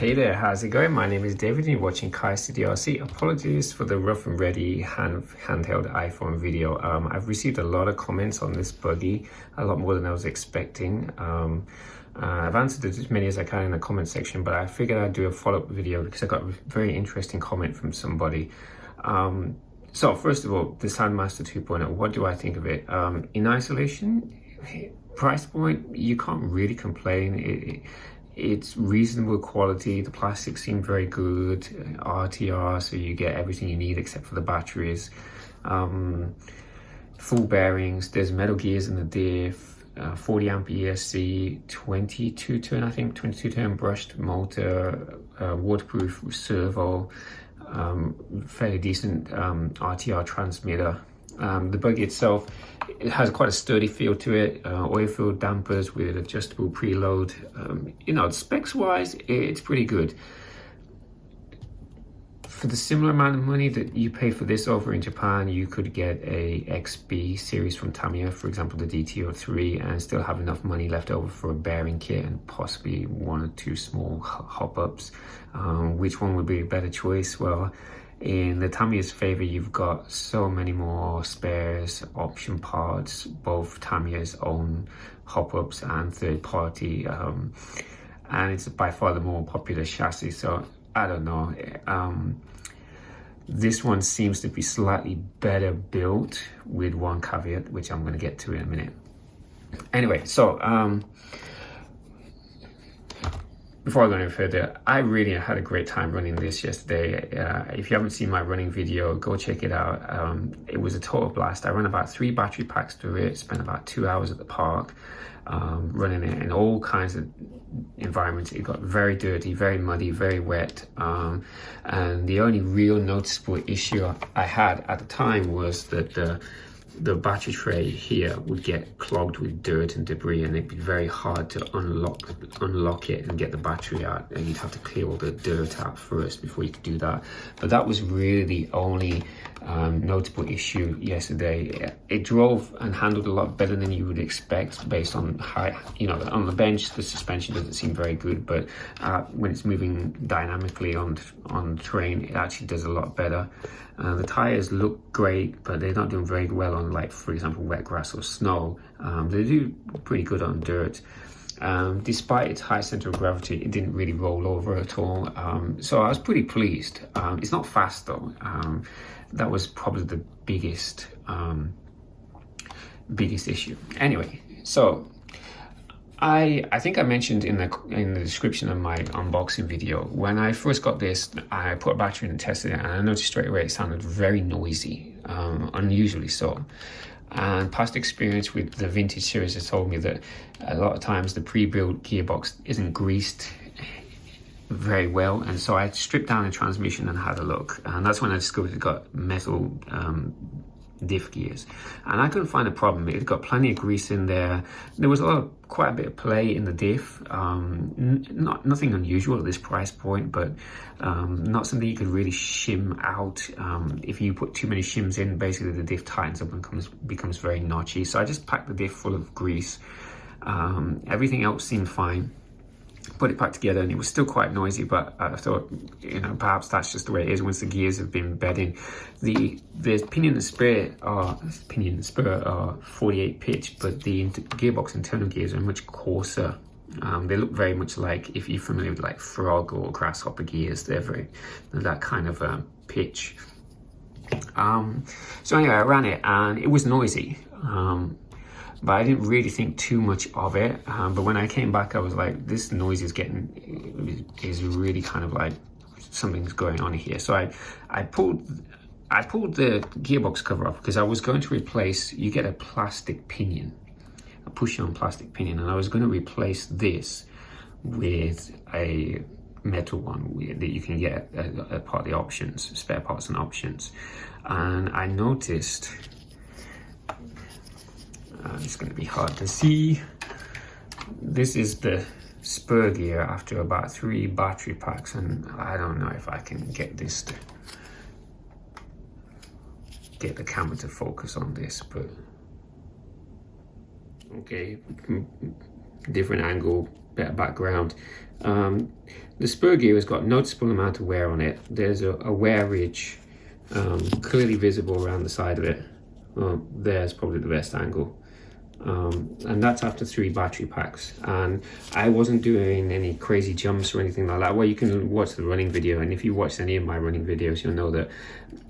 Hey there, how's it going? My name is David and you're watching Kai's DRC. Apologies for the rough and ready handheld iPhone video. I've received a lot of comments on this buggy, a lot more than I was expecting. I've answered as many as I can in the comment section, but I figured I'd do a follow-up video because I got a very interesting comment from somebody. So first of all, the Soundmaster 2.0, what do I think of it? In isolation, price point, you can't really complain. It's reasonable quality. The plastics seem very good. RTR, so you get everything you need except for the batteries. Full bearings. There's metal gears in the diff. 40 amp ESC, 22 turn, I think, 22 turn brushed motor, waterproof servo, fairly decent RTR transmitter. The buggy itself, it has quite a sturdy feel to it, oil-filled dampers with adjustable preload. Specs-wise, it's pretty good. For the similar amount of money that you pay for this over in Japan, you could get a XB series from Tamiya, for example, the DTO3, and still have enough money left over for a bearing kit and possibly one or two small hop-ups. Which one would be a better choice? Well, in the Tamiya's favor, you've got so many more spares, option parts, both Tamiya's own hop-ups and third-party, and it's by far the more popular chassis. So I don't know. This one seems to be slightly better built, with one caveat, which I'm going to get to in a minute. Anyway, so before I go any further, I really had a great time running this yesterday. If you haven't seen my running video, go check it out. It was a total blast. I ran about 3 battery packs through it, spent about 2 hours at the park, running it in all kinds of environments. It got very dirty, very muddy, very wet. And the only real noticeable issue I had at the time was that the battery tray here would get clogged with dirt and debris, and it'd be very hard to unlock it and get the battery out, and you'd have to clear all the dirt out first before you could do that. But that was really the only notable issue yesterday. It drove and handled a lot better than you would expect based on on the bench. The suspension doesn't seem very good, but when it's moving dynamically on the terrain, it actually does a lot better. The tires look great, but they're not doing very well on, like, for example, wet grass or snow. They do pretty good on dirt. Despite its high center of gravity, it didn't really roll over at all. So I was pretty pleased. It's not fast though. That was probably the biggest issue. Anyway, so I think I mentioned in the description of my unboxing video, when I first got this, I put a battery in and tested it, and I noticed straight away it sounded very noisy, unusually so. And past experience with the vintage series has told me that a lot of times the pre-built gearbox isn't greased very well, and so I stripped down the transmission and had a look, and that's when I discovered it got metal diff gears, and I couldn't find a problem. It got plenty of grease in there. There was quite a bit of play in the diff. Nothing unusual at this price point, but not something you could really shim out. If you put too many shims in, basically the diff tightens up and becomes very notchy. So I just packed the diff full of grease. Everything else seemed fine. Put it back together, and it was still quite noisy, but I thought, perhaps that's just the way it is once the gears have been bedding. The Pinion and Spur are 48 pitch, but the gearbox internal gears are much coarser. They look very much like, if you're familiar with like frog or grasshopper gears, they're that kind of pitch. So anyway, I ran it and it was noisy. But I didn't really think too much of it. But when I came back, I was like, this noise is really kind of like something's going on here. So I pulled the gearbox cover off because I was going to replace, you get a plastic pinion, a push-on plastic pinion, and I was going to replace this with a metal one that you can get as part of the options, spare parts and options. And I noticed, it's going to be hard to see, this is the Spur gear after about 3 battery packs, and I don't know if I can get this to get the camera to focus on this, but okay, different angle, better background. The Spur gear has got noticeable amount of wear on it. There's a wear ridge clearly visible around the side of it. Well, there's probably the best angle. And that's after 3 battery packs, and I wasn't doing any crazy jumps or anything like that. Well, you can watch the running video, and if you watch any of my running videos, you'll know that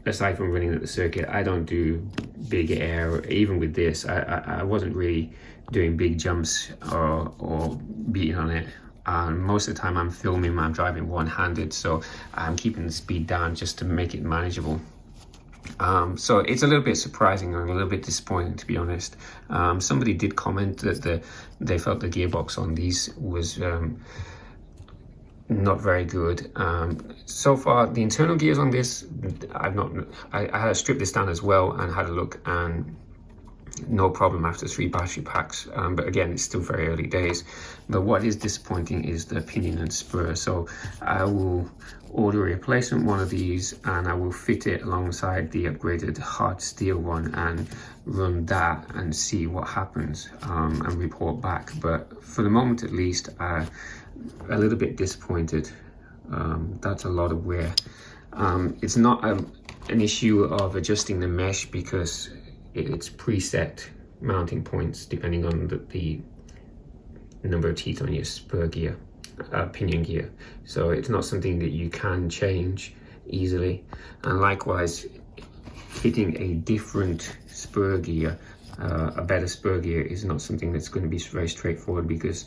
aside from running at the circuit, I don't do big air. Even with this, I wasn't really doing big jumps or beating on it. Most of the time I'm filming, I'm driving one-handed, so I'm keeping the speed down just to make it manageable. So it's a little bit surprising and a little bit disappointing, to be honest. Somebody did comment that they felt the gearbox on these was not very good. So far, the internal gears on this, I had to strip this down as well and had a look, and no problem after 3 battery packs. But again, it's still very early days. But what is disappointing is the pinion and spur. So I will order a replacement one of these, and I will fit it alongside the upgraded hard steel one and run that and see what happens, and report back. But for the moment, at least, I'm a little bit disappointed. That's a lot of wear. It's not an issue of adjusting the mesh, because it's preset mounting points depending on the number of teeth on your spur gear, pinion gear. So it's not something that you can change easily. And likewise, fitting a different spur gear, a better spur gear, is not something that's going to be very straightforward, because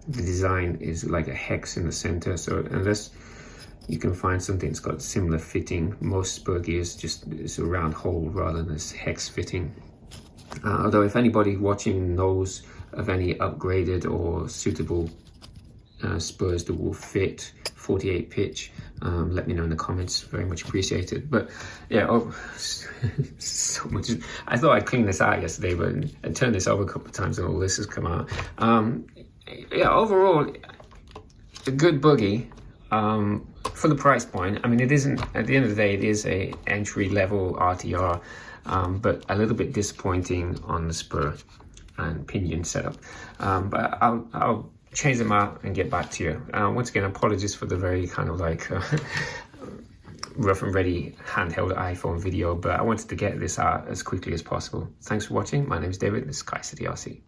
the design is like a hex in the center. So unless you can find something that's got similar fitting, most spur gears just is a round hole rather than this hex fitting. Although if anybody watching knows of any upgraded or suitable spurs that will fit 48 pitch, let me know in the comments. Very much appreciated. But yeah, so much. I thought I'd clean this out yesterday, but I turned this over a couple of times and all this has come out. Yeah, overall, a good buggy. For the price point, I mean, it isn't, at the end of the day, it is a entry-level RTR, but a little bit disappointing on the spur and pinion setup. But I'll change them out and get back to you. Once again, apologies for the very kind of like rough and ready handheld iPhone video, but I wanted to get this out as quickly as possible. Thanks for watching. My name is David. This is Sky City RC.